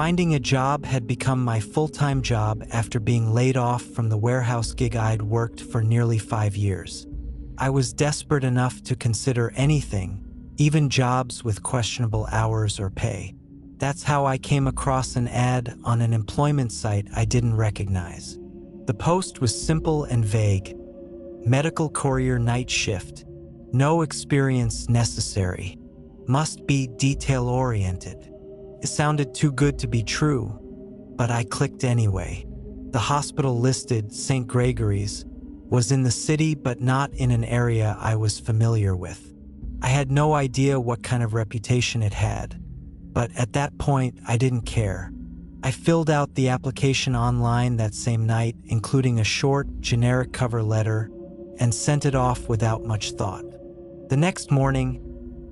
Finding a job had become my full-time job after being laid off from the warehouse gig I'd worked for nearly 5 years. I was desperate enough to consider anything, even jobs with questionable hours or pay. That's how I came across an ad on an employment site I didn't recognize. The post was simple and vague. Medical courier night shift. No experience necessary. Must be detail-oriented. It sounded too good to be true, but I clicked anyway. The hospital listed, St. Gregory's, was in the city but not in an area I was familiar with. I had no idea what kind of reputation it had, but at that point I didn't care. I filled out the application online that same night, including a short, generic cover letter, and sent it off without much thought. The next morning,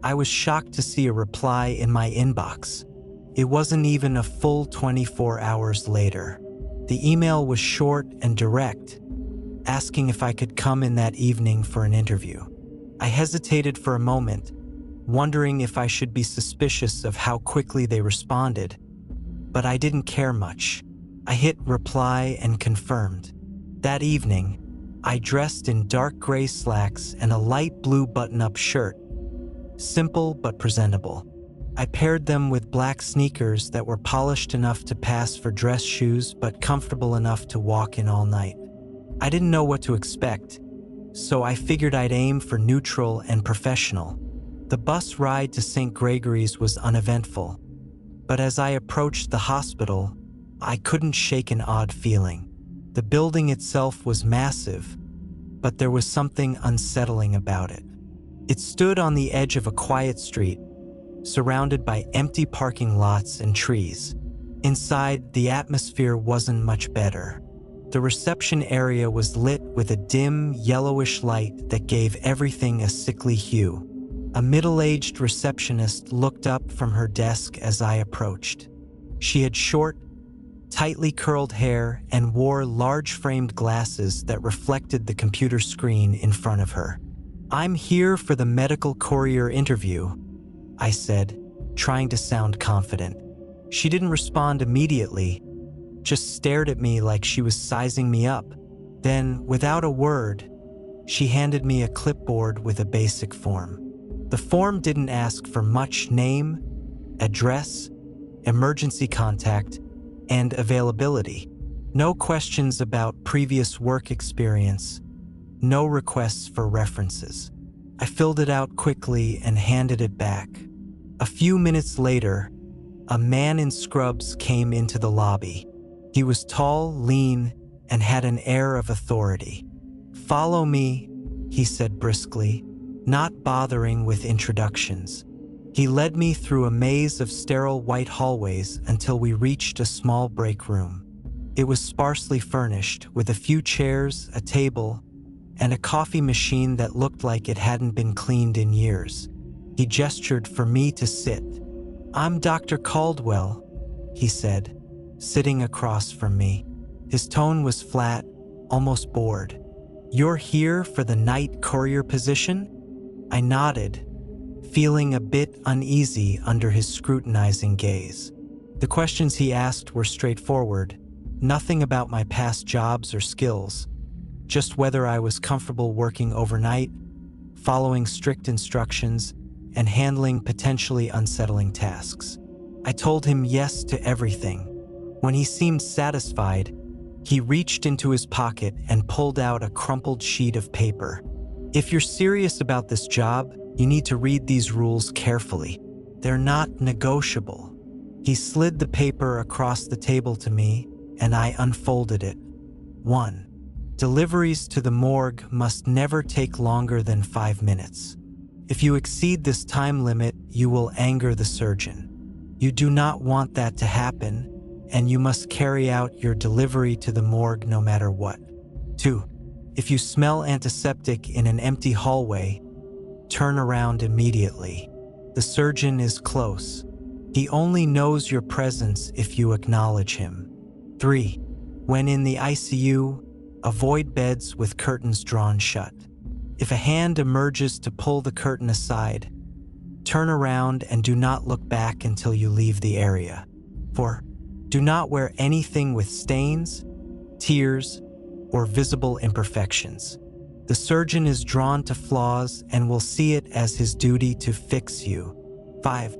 I was shocked to see a reply in my inbox. It wasn't even a full 24 hours later. The email was short and direct, asking if I could come in that evening for an interview. I hesitated for a moment, wondering if I should be suspicious of how quickly they responded, but I didn't care much. I hit reply and confirmed. That evening, I dressed in dark gray slacks and a light blue button-up shirt. Simple but presentable. I paired them with black sneakers that were polished enough to pass for dress shoes but comfortable enough to walk in all night. I didn't know what to expect, so I figured I'd aim for neutral and professional. The bus ride to St. Gregory's was uneventful, but as I approached the hospital, I couldn't shake an odd feeling. The building itself was massive, but there was something unsettling about it. It stood on the edge of a quiet street, surrounded by empty parking lots and trees. Inside, the atmosphere wasn't much better. The reception area was lit with a dim, yellowish light that gave everything a sickly hue. A middle-aged receptionist looked up from her desk as I approached. She had short, tightly curled hair and wore large-framed glasses that reflected the computer screen in front of her. "I'm here for the medical courier interview," I said, trying to sound confident. She didn't respond immediately, just stared at me like she was sizing me up. Then, without a word, she handed me a clipboard with a basic form. The form didn't ask for much: name, address, emergency contact, and availability. No questions about previous work experience, no requests for references. I filled it out quickly and handed it back. A few minutes later, a man in scrubs came into the lobby. He was tall, lean, and had an air of authority. "Follow me," he said briskly, not bothering with introductions. He led me through a maze of sterile white hallways until we reached a small break room. It was sparsely furnished, with a few chairs, a table, and a coffee machine that looked like it hadn't been cleaned in years. He gestured for me to sit. "I'm Dr. Caldwell," he said, sitting across from me. His tone was flat, almost bored. "You're here for the night courier position?" I nodded, feeling a bit uneasy under his scrutinizing gaze. The questions he asked were straightforward, nothing about my past jobs or skills, just whether I was comfortable working overnight, following strict instructions, and handling potentially unsettling tasks. I told him yes to everything. When he seemed satisfied, he reached into his pocket and pulled out a crumpled sheet of paper. "If you're serious about this job, you need to read these rules carefully. They're not negotiable." He slid the paper across the table to me, and I unfolded it. 1. Deliveries to the morgue must never take longer than 5 minutes. If you exceed this time limit, you will anger the surgeon. You do not want that to happen, and you must carry out your delivery to the morgue no matter what. 2. If you smell antiseptic in an empty hallway, turn around immediately. The surgeon is close. He only knows your presence if you acknowledge him. 3. When in the ICU, avoid beds with curtains drawn shut. If a hand emerges to pull the curtain aside, turn around and do not look back until you leave the area. 4. Do not wear anything with stains, tears, or visible imperfections. The surgeon is drawn to flaws and will see it as his duty to fix you. 5.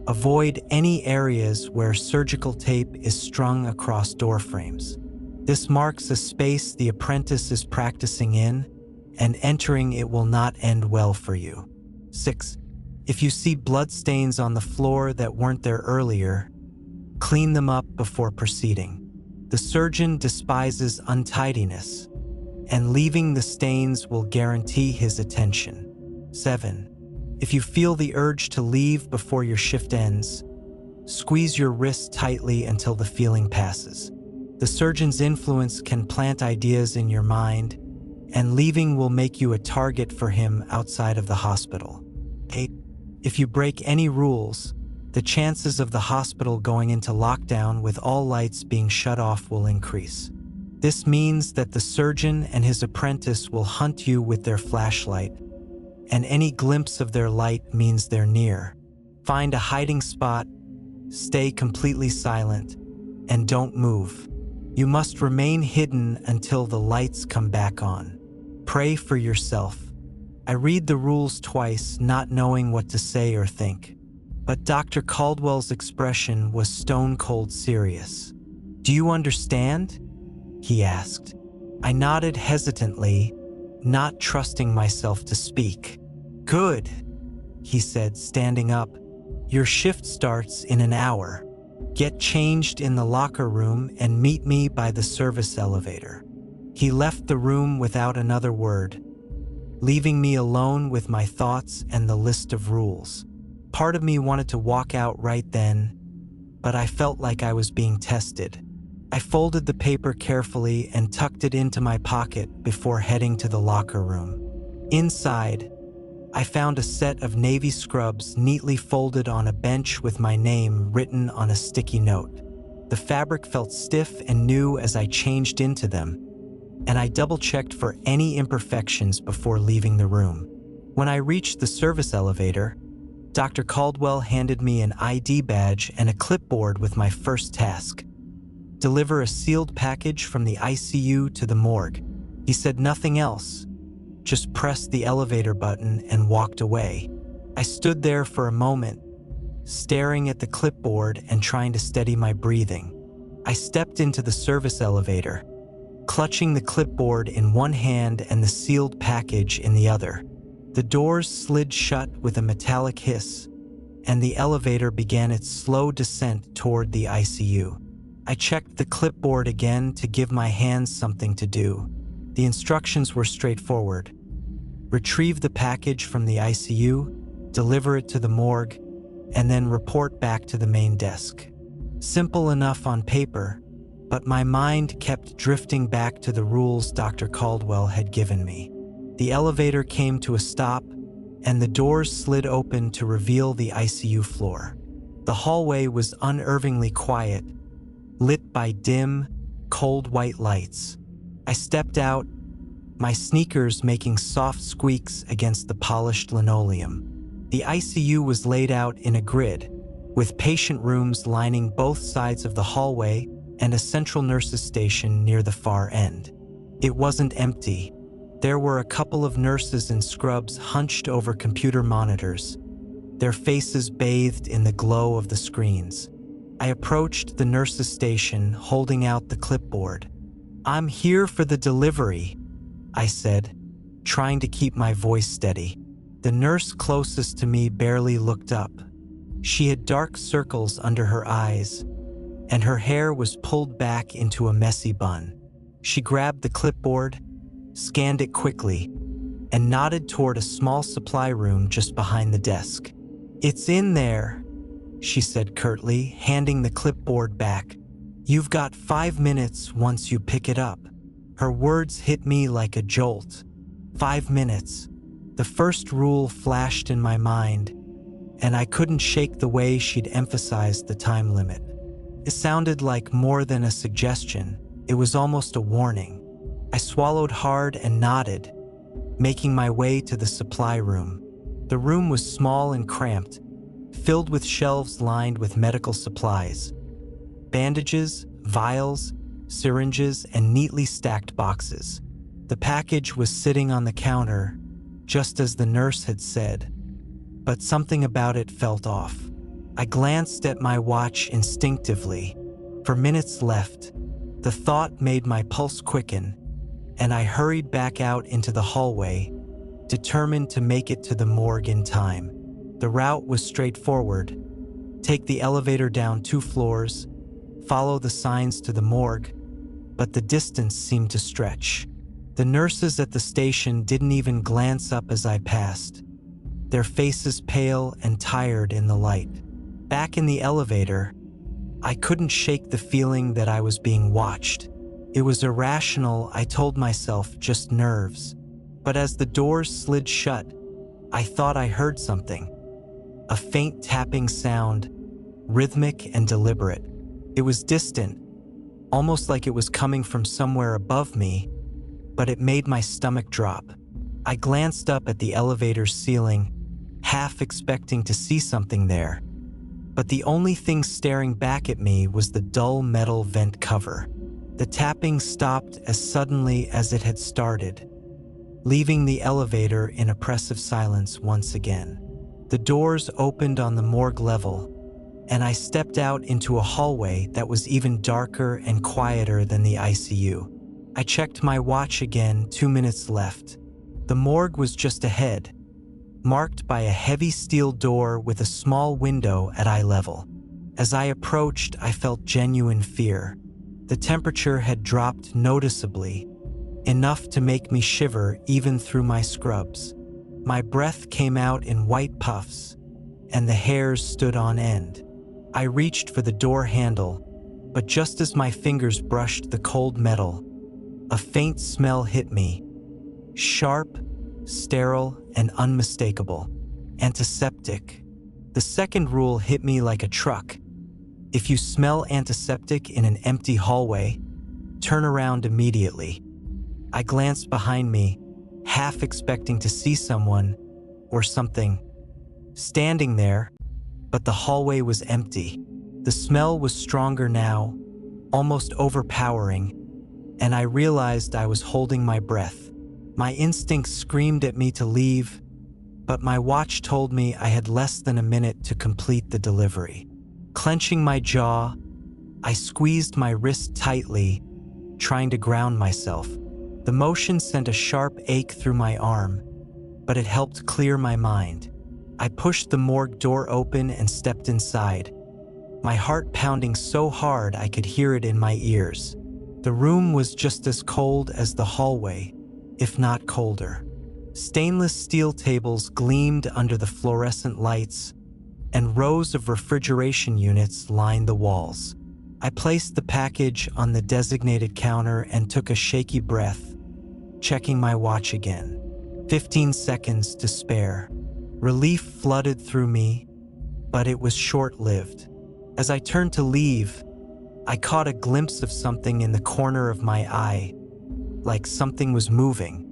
Avoid any areas where surgical tape is strung across door frames. This marks a space the apprentice is practicing in, and entering it will not end well for you. 6. If you see bloodstains on the floor that weren't there earlier, clean them up before proceeding. The surgeon despises untidiness, and leaving the stains will guarantee his attention. 7. If you feel the urge to leave before your shift ends, squeeze your wrist tightly until the feeling passes. The surgeon's influence can plant ideas in your mind, and leaving will make you a target for him outside of the hospital. 8. If you break any rules, the chances of the hospital going into lockdown with all lights being shut off will increase. This means that the surgeon and his apprentice will hunt you with their flashlight, and any glimpse of their light means they're near. Find a hiding spot, stay completely silent, and don't move. You must remain hidden until the lights come back on. Pray for yourself. I read the rules twice, not knowing what to say or think. But Dr. Caldwell's expression was stone-cold serious. "Do you understand?" he asked. I nodded hesitantly, not trusting myself to speak. "Good," he said, standing up. "Your shift starts in an hour. Get changed in the locker room and meet me by the service elevator." He left the room without another word, leaving me alone with my thoughts and the list of rules. Part of me wanted to walk out right then, but I felt like I was being tested. I folded the paper carefully and tucked it into my pocket before heading to the locker room. Inside, I found a set of navy scrubs neatly folded on a bench with my name written on a sticky note. The fabric felt stiff and new as I changed into them, and I double-checked for any imperfections before leaving the room. When I reached the service elevator, Dr. Caldwell handed me an ID badge and a clipboard with my first task: deliver a sealed package from the ICU to the morgue. He said nothing else, just pressed the elevator button and walked away. I stood there for a moment, staring at the clipboard and trying to steady my breathing. I stepped into the service elevator, clutching the clipboard in one hand and the sealed package in the other. The doors slid shut with a metallic hiss, and the elevator began its slow descent toward the ICU. I checked the clipboard again to give my hands something to do. The instructions were straightforward: retrieve the package from the ICU, deliver it to the morgue, and then report back to the main desk. Simple enough on paper, but my mind kept drifting back to the rules Dr. Caldwell had given me. The elevator came to a stop, and the doors slid open to reveal the ICU floor. The hallway was unnervingly quiet, lit by dim, cold white lights. I stepped out, my sneakers making soft squeaks against the polished linoleum. The ICU was laid out in a grid, with patient rooms lining both sides of the hallway and a central nurses' station near the far end. It wasn't empty. There were a couple of nurses in scrubs hunched over computer monitors, their faces bathed in the glow of the screens. I approached the nurses' station, holding out the clipboard. "I'm here for the delivery," I said, trying to keep my voice steady. The nurse closest to me barely looked up. She had dark circles under her eyes, and her hair was pulled back into a messy bun. She grabbed the clipboard, scanned it quickly, and nodded toward a small supply room just behind the desk. "It's in there," she said curtly, handing the clipboard back. "You've got 5 minutes once you pick it up." Her words hit me like a jolt. 5 minutes. The first rule flashed in my mind, and I couldn't shake the way she'd emphasized the time limit. It sounded like more than a suggestion. It was almost a warning. I swallowed hard and nodded, making my way to the supply room. The room was small and cramped, filled with shelves lined with medical supplies. Bandages, vials, syringes, and neatly stacked boxes. The package was sitting on the counter, just as the nurse had said, but something about it felt off. I glanced at my watch instinctively. For minutes left. The thought made my pulse quicken, and I hurried back out into the hallway, determined to make it to the morgue in time. The route was straightforward. Take the elevator down 2 floors, follow the signs to the morgue, but the distance seemed to stretch. The nurses at the station didn't even glance up as I passed, their faces pale and tired in the light. Back in the elevator, I couldn't shake the feeling that I was being watched. It was irrational, I told myself, just nerves. But as the doors slid shut, I thought I heard something. A faint tapping sound, rhythmic and deliberate. It was distant, almost like it was coming from somewhere above me, but it made my stomach drop. I glanced up at the elevator's ceiling, half expecting to see something there. But the only thing staring back at me was the dull metal vent cover. The tapping stopped as suddenly as it had started, leaving the elevator in oppressive silence once again. The doors opened on the morgue level, and I stepped out into a hallway that was even darker and quieter than the ICU. I checked my watch again, 2 minutes left. The morgue was just ahead, marked by a heavy steel door with a small window at eye level. As I approached, I felt genuine fear. The temperature had dropped noticeably, enough to make me shiver even through my scrubs. My breath came out in white puffs, and the hairs stood on end. I reached for the door handle, but just as my fingers brushed the cold metal, a faint smell hit me. Sharp, sterile, and unmistakable. Antiseptic. The second rule hit me like a truck. If you smell antiseptic in an empty hallway, turn around immediately. I glanced behind me, half expecting to see someone or something standing there, but the hallway was empty. The smell was stronger now, almost overpowering, and I realized I was holding my breath. My instincts screamed at me to leave, but my watch told me I had less than a minute to complete the delivery. Clenching my jaw, I squeezed my wrist tightly, trying to ground myself. The motion sent a sharp ache through my arm, but it helped clear my mind. I pushed the morgue door open and stepped inside, my heart pounding so hard I could hear it in my ears. The room was just as cold as the hallway, if not colder. Stainless steel tables gleamed under the fluorescent lights, and rows of refrigeration units lined the walls. I placed the package on the designated counter and took a shaky breath, checking my watch again. 15 seconds to spare. Relief flooded through me, but it was short-lived. As I turned to leave, I caught a glimpse of something in the corner of my eye, like something was moving.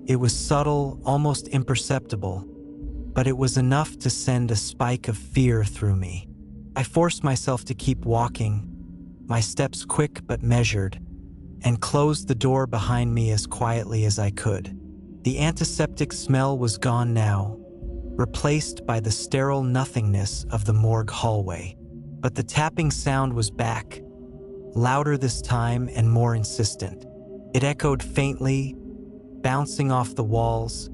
It was subtle, almost imperceptible, but it was enough to send a spike of fear through me. I forced myself to keep walking, my steps quick but measured, and closed the door behind me as quietly as I could. The antiseptic smell was gone now, replaced by the sterile nothingness of the morgue hallway. But the tapping sound was back, louder this time and more insistent. It echoed faintly, bouncing off the walls,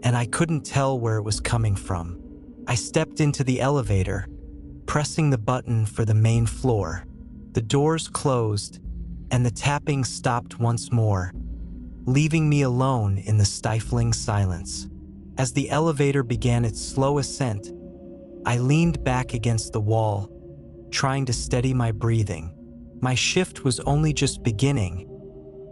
and I couldn't tell where it was coming from. I stepped into the elevator, pressing the button for the main floor. The doors closed, and the tapping stopped once more, leaving me alone in the stifling silence. As the elevator began its slow ascent, I leaned back against the wall, trying to steady my breathing. My shift was only just beginning,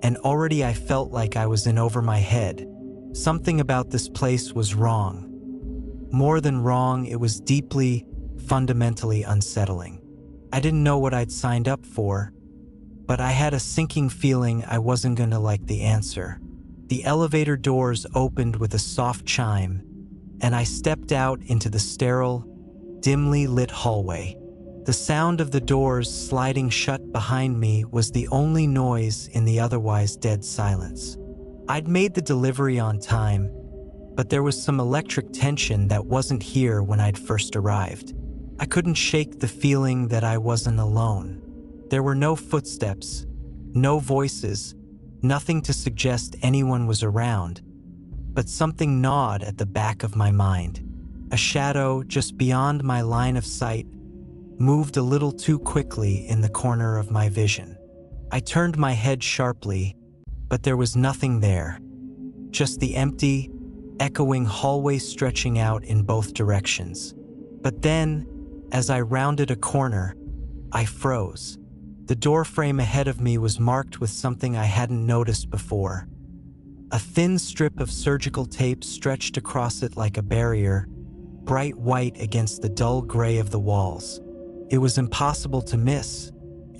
and already I felt like I was in over my head. Something about this place was wrong. More than wrong, it was deeply, fundamentally unsettling. I didn't know what I'd signed up for, but I had a sinking feeling I wasn't going to like the answer. The elevator doors opened with a soft chime, and I stepped out into the sterile, dimly lit hallway. The The sound of the doors sliding shut behind me was the only noise in the otherwise dead silence. I'd made the delivery on time, but there was some electric tension that wasn't here when I'd first arrived. I couldn't shake the feeling that I wasn't alone. There were no footsteps, no voices, nothing to suggest anyone was around, but something gnawed at the back of my mind. A shadow just beyond my line of sight moved a little too quickly in the corner of my vision. I turned my head sharply, but there was nothing there. Just the empty, echoing hallway stretching out in both directions. But then, as I rounded a corner, I froze. The doorframe ahead of me was marked with something I hadn't noticed before. A thin strip of surgical tape stretched across it like a barrier, bright white against the dull gray of the walls. It was impossible to miss,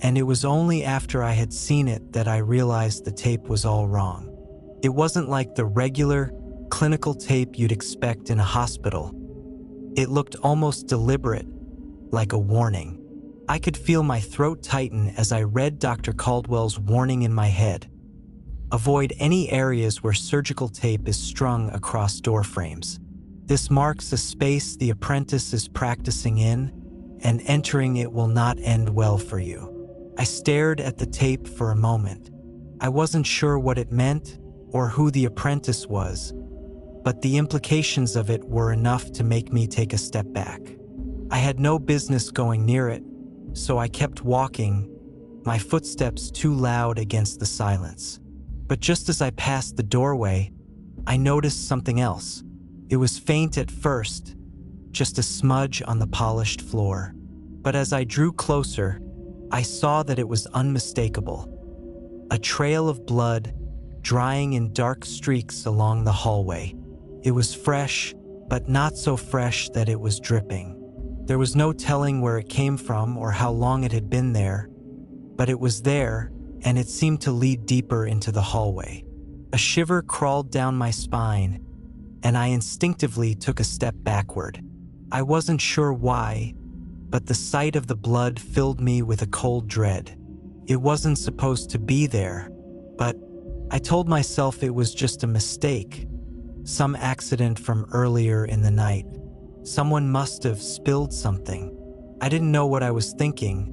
and it was only after I had seen it that I realized the tape was all wrong. It wasn't like the regular, clinical tape you'd expect in a hospital. It looked almost deliberate, like a warning. I could feel my throat tighten as I read Dr. Caldwell's warning in my head. Avoid any areas where surgical tape is strung across doorframes. This marks a space the apprentice is practicing in, and entering it will not end well for you. I stared at the tape for a moment. I wasn't sure what it meant or who the apprentice was, but the implications of it were enough to make me take a step back. I had no business going near it, so I kept walking, my footsteps too loud against the silence. But just as I passed the doorway, I noticed something else. It was faint at first, just a smudge on the polished floor. But as I drew closer, I saw that it was unmistakable. A trail of blood, drying in dark streaks along the hallway. It was fresh, but not so fresh that it was dripping. There was no telling where it came from or how long it had been there, but it was there, and it seemed to lead deeper into the hallway. A shiver crawled down my spine, and I instinctively took a step backward. I wasn't sure why, but the sight of the blood filled me with a cold dread. It wasn't supposed to be there, but I told myself it was just a mistake, some accident from earlier in the night. Someone must have spilled something. I didn't know what I was thinking,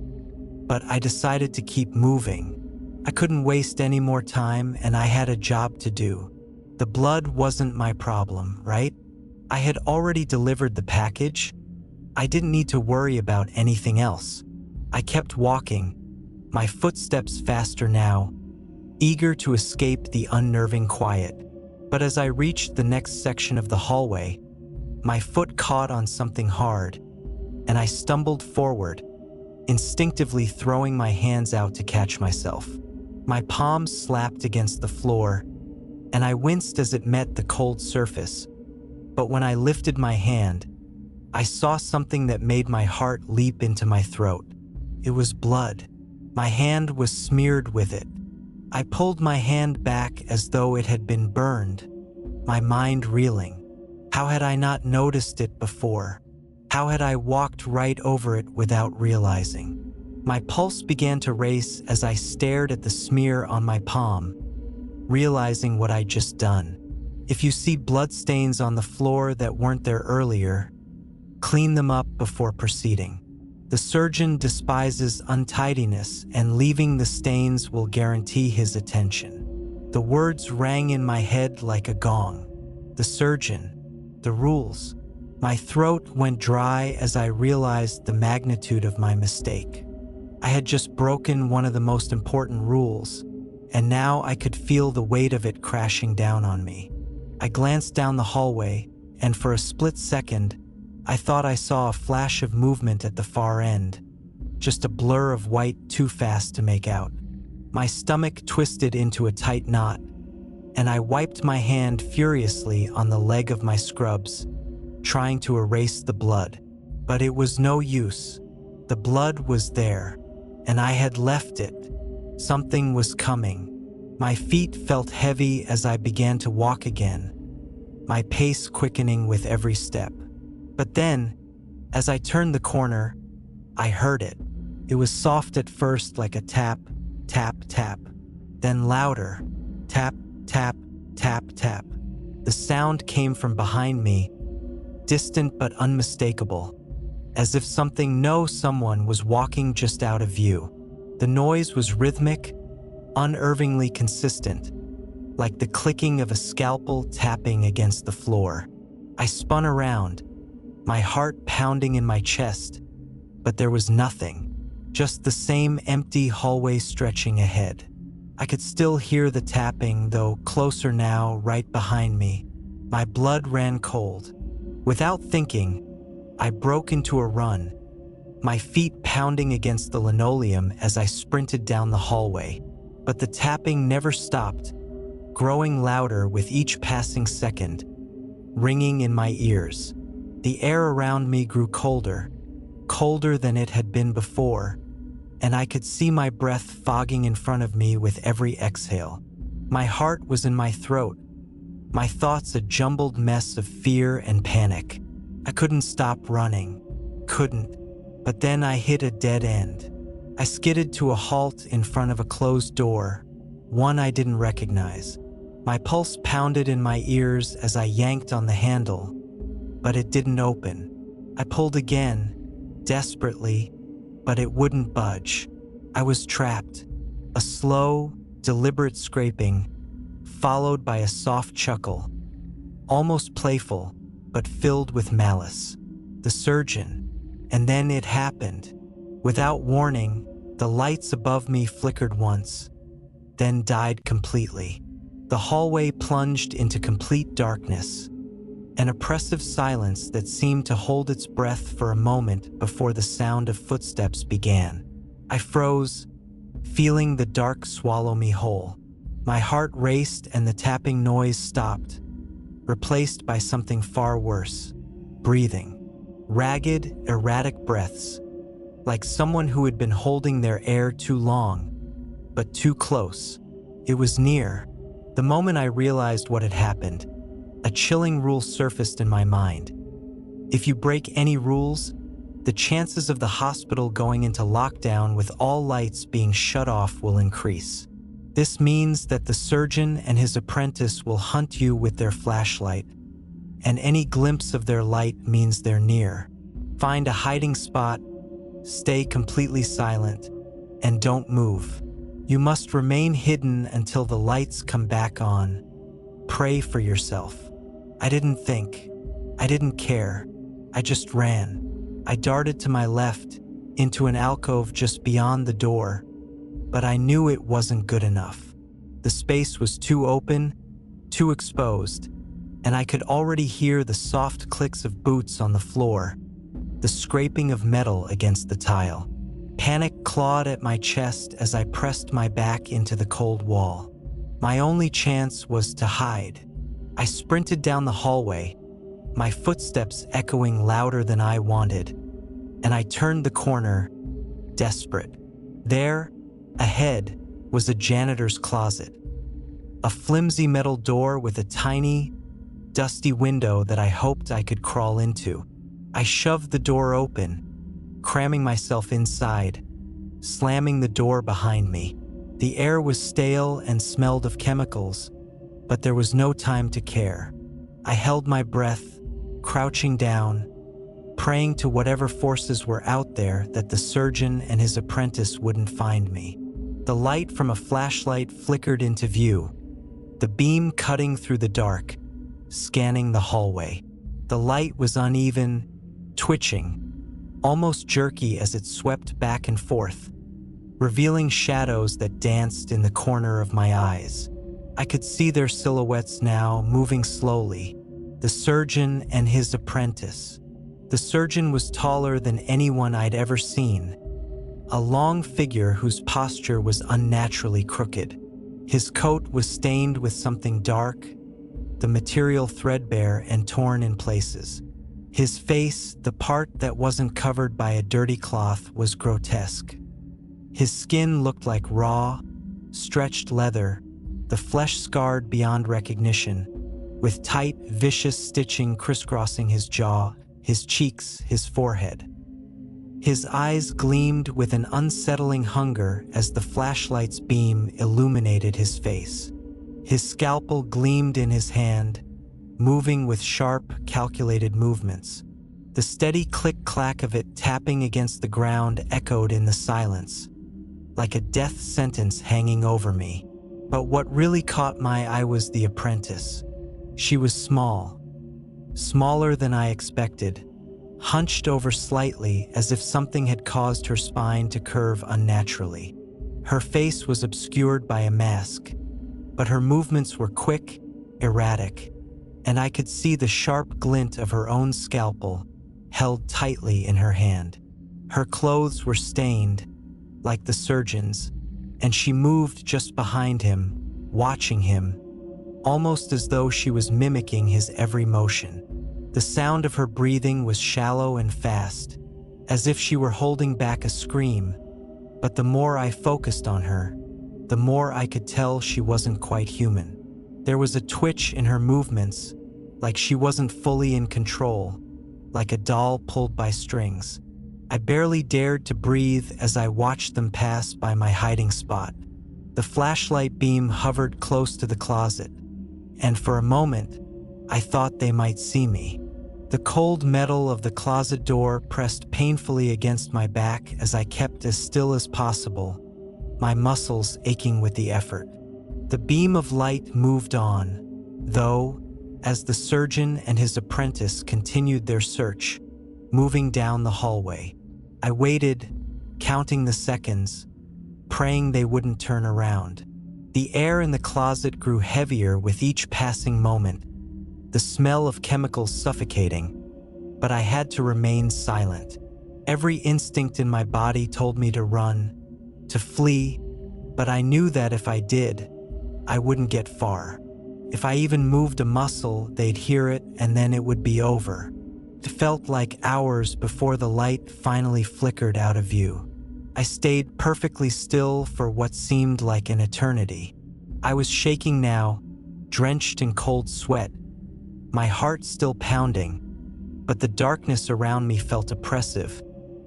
but I decided to keep moving. I couldn't waste any more time, and I had a job to do. The blood wasn't my problem, right? I had already delivered the package. I didn't need to worry about anything else. I kept walking, my footsteps faster now, eager to escape the unnerving quiet. But as I reached the next section of the hallway, my foot caught on something hard, and I stumbled forward, instinctively throwing my hands out to catch myself. My palms slapped against the floor, and I winced as it met the cold surface. But when I lifted my hand, I saw something that made my heart leap into my throat. It was blood. My hand was smeared with it. I pulled my hand back as though it had been burned, my mind reeling. How had I not noticed it before? How had I walked right over it without realizing? My pulse began to race as I stared at the smear on my palm, realizing what I'd just done. If you see bloodstains on the floor that weren't there earlier, clean them up before proceeding. The surgeon despises untidiness, and leaving the stains will guarantee his attention. The words rang in my head like a gong. The surgeon, the rules. My throat went dry as I realized the magnitude of my mistake. I had just broken one of the most important rules, and now I could feel the weight of it crashing down on me. I glanced down the hallway, and for a split second, I thought I saw a flash of movement at the far end, just a blur of white too fast to make out. My stomach twisted into a tight knot, and I wiped my hand furiously on the leg of my scrubs, trying to erase the blood. But it was no use. The blood was there, and I had left it. Something was coming. My feet felt heavy as I began to walk again, my pace quickening with every step. But then, as I turned the corner, I heard it. It was soft at first, like a tap, tap, tap, then louder, tap, tap, tap, tap. The sound came from behind me, distant but unmistakable, as if someone was walking just out of view. The noise was rhythmic, unnervingly consistent, like the clicking of a scalpel tapping against the floor. I spun around, my heart pounding in my chest, but there was nothing, just the same empty hallway stretching ahead. I could still hear the tapping, though closer now, right behind me. My blood ran cold. Without thinking, I broke into a run, my feet pounding against the linoleum as I sprinted down the hallway. But the tapping never stopped, growing louder with each passing second, ringing in my ears. The air around me grew colder, colder than it had been before, and I could see my breath fogging in front of me with every exhale. My heart was in my throat, my thoughts a jumbled mess of fear and panic. I couldn't stop running, couldn't. But then I hit a dead end. I skidded to a halt in front of a closed door, one I didn't recognize. My pulse pounded in my ears as I yanked on the handle, but it didn't open. I pulled again, desperately, but it wouldn't budge. I was trapped. A slow, deliberate scraping, followed by a soft chuckle, almost playful, but filled with malice. The surgeon. And then it happened. Without warning, the lights above me flickered once, then died completely. The hallway plunged into complete darkness, an oppressive silence that seemed to hold its breath for a moment before the sound of footsteps began. I froze, feeling the dark swallow me whole. My heart raced and the tapping noise stopped, replaced by something far worse: breathing. Ragged, erratic breaths, like someone who had been holding their air too long, but too close. It was near. The moment I realized what had happened, a chilling rule surfaced in my mind. If you break any rules, the chances of the hospital going into lockdown with all lights being shut off will increase. This means that the surgeon and his apprentice will hunt you with their flashlight, and any glimpse of their light means they're near. Find a hiding spot, stay completely silent, and don't move. You must remain hidden until the lights come back on. Pray for yourself. I didn't think. I didn't care. I just ran. I darted to my left, into an alcove just beyond the door, but I knew it wasn't good enough. The space was too open, too exposed, and I could already hear the soft clicks of boots on the floor, the scraping of metal against the tile. Panic clawed at my chest as I pressed my back into the cold wall. My only chance was to hide. I sprinted down the hallway, my footsteps echoing louder than I wanted, and I turned the corner, desperate. There, ahead, was a janitor's closet, a flimsy metal door with a tiny, dusty window that I hoped I could crawl into. I shoved the door open, cramming myself inside, slamming the door behind me. The air was stale and smelled of chemicals, but there was no time to care. I held my breath, crouching down, praying to whatever forces were out there that the surgeon and his apprentice wouldn't find me. The light from a flashlight flickered into view, the beam cutting through the dark, scanning the hallway. The light was uneven, twitching, almost jerky as it swept back and forth, revealing shadows that danced in the corner of my eyes. I could see their silhouettes now, moving slowly, the surgeon and his apprentice. The surgeon was taller than anyone I'd ever seen, a long figure whose posture was unnaturally crooked. His coat was stained with something dark, the material threadbare and torn in places. His face, the part that wasn't covered by a dirty cloth, was grotesque. His skin looked like raw, stretched leather, the flesh scarred beyond recognition, with tight, vicious stitching crisscrossing his jaw, his cheeks, his forehead. His eyes gleamed with an unsettling hunger as the flashlight's beam illuminated his face. His scalpel gleamed in his hand, moving with sharp, calculated movements. The steady click-clack of it tapping against the ground echoed in the silence, like a death sentence hanging over me. But what really caught my eye was the apprentice. She was small, smaller than I expected, hunched over slightly as if something had caused her spine to curve unnaturally. Her face was obscured by a mask, but her movements were quick, erratic, and I could see the sharp glint of her own scalpel held tightly in her hand. Her clothes were stained, like the surgeon's, and she moved just behind him, watching him, almost as though she was mimicking his every motion. The sound of her breathing was shallow and fast, as if she were holding back a scream, but the more I focused on her, the more I could tell she wasn't quite human. There was a twitch in her movements, like she wasn't fully in control, like a doll pulled by strings. I barely dared to breathe as I watched them pass by my hiding spot. The flashlight beam hovered close to the closet, and for a moment, I thought they might see me. The cold metal of the closet door pressed painfully against my back as I kept as still as possible, my muscles aching with the effort. The beam of light moved on, though, as the surgeon and his apprentice continued their search, moving down the hallway. I waited, counting the seconds, praying they wouldn't turn around. The air in the closet grew heavier with each passing moment, the smell of chemicals suffocating, but I had to remain silent. Every instinct in my body told me to run, to flee, but I knew that if I did, I wouldn't get far. If I even moved a muscle, they'd hear it and then it would be over. It felt like hours before the light finally flickered out of view. I stayed perfectly still for what seemed like an eternity. I was shaking now, drenched in cold sweat, my heart still pounding, but the darkness around me felt oppressive,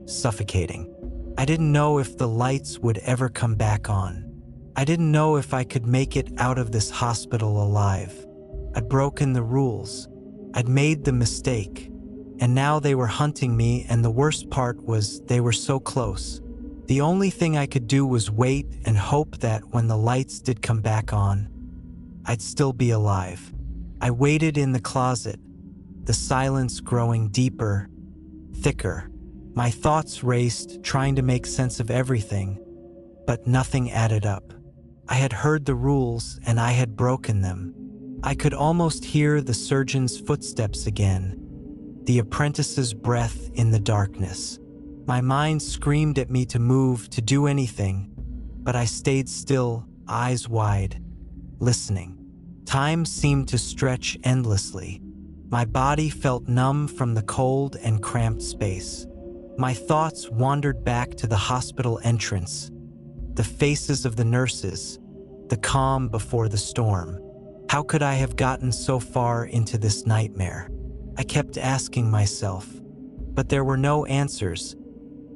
suffocating. I didn't know if the lights would ever come back on. I didn't know if I could make it out of this hospital alive. I'd broken the rules. I'd made the mistake. And now they were hunting me, and the worst part was they were so close. The only thing I could do was wait and hope that when the lights did come back on, I'd still be alive. I waited in the closet, the silence growing deeper, thicker. My thoughts raced, trying to make sense of everything, but nothing added up. I had heard the rules, and I had broken them. I could almost hear the surgeon's footsteps again, the apprentice's breath in the darkness. My mind screamed at me to move, to do anything, but I stayed still, eyes wide, listening. Time seemed to stretch endlessly. My body felt numb from the cold and cramped space. My thoughts wandered back to the hospital entrance, the faces of the nurses, the calm before the storm. How could I have gotten so far into this nightmare? I kept asking myself, but there were no answers,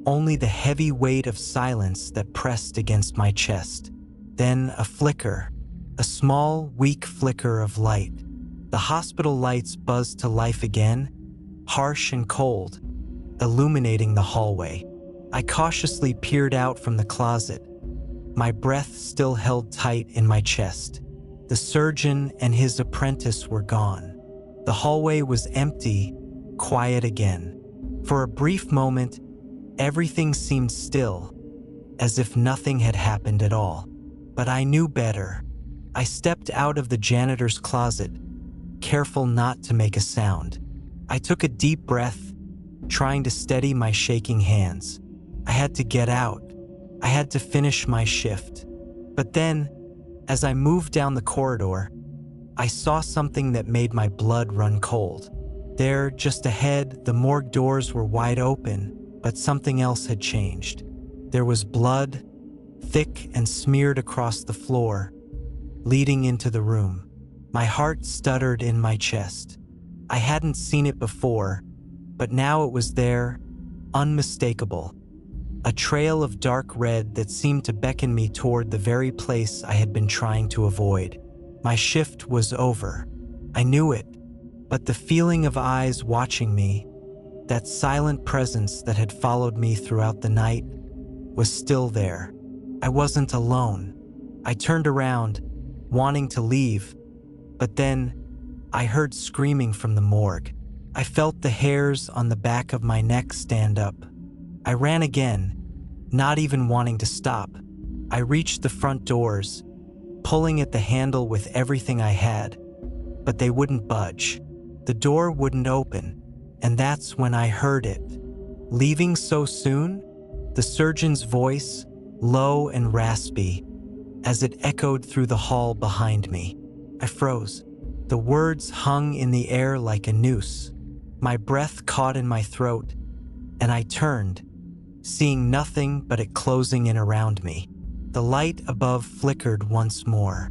only the heavy weight of silence that pressed against my chest. Then a flicker, a small, weak flicker of light. The hospital lights buzzed to life again, harsh and cold, illuminating the hallway. I cautiously peered out from the closet, my breath still held tight in my chest. The surgeon and his apprentice were gone. The hallway was empty, quiet again. For a brief moment, everything seemed still, as if nothing had happened at all. But I knew better. I stepped out of the janitor's closet, careful not to make a sound. I took a deep breath, trying to steady my shaking hands. I had to get out. I had to finish my shift. But then, as I moved down the corridor, I saw something that made my blood run cold. There, just ahead, the morgue doors were wide open, but something else had changed. There was blood, thick and smeared across the floor, leading into the room. My heart stuttered in my chest. I hadn't seen it before, but now it was there, unmistakable, a trail of dark red that seemed to beckon me toward the very place I had been trying to avoid. My shift was over. I knew it, but the feeling of eyes watching me, that silent presence that had followed me throughout the night, was still there. I wasn't alone. I turned around, wanting to leave, but then I heard screaming from the morgue. I felt the hairs on the back of my neck stand up. I ran again, not even wanting to stop. I reached the front doors, pulling at the handle with everything I had, but they wouldn't budge. The door wouldn't open, and that's when I heard it. "Leaving so soon?" The surgeon's voice, low and raspy, as it echoed through the hall behind me. I froze. The words hung in the air like a noose. My breath caught in my throat, and I turned, seeing nothing but it closing in around me. The light above flickered once more.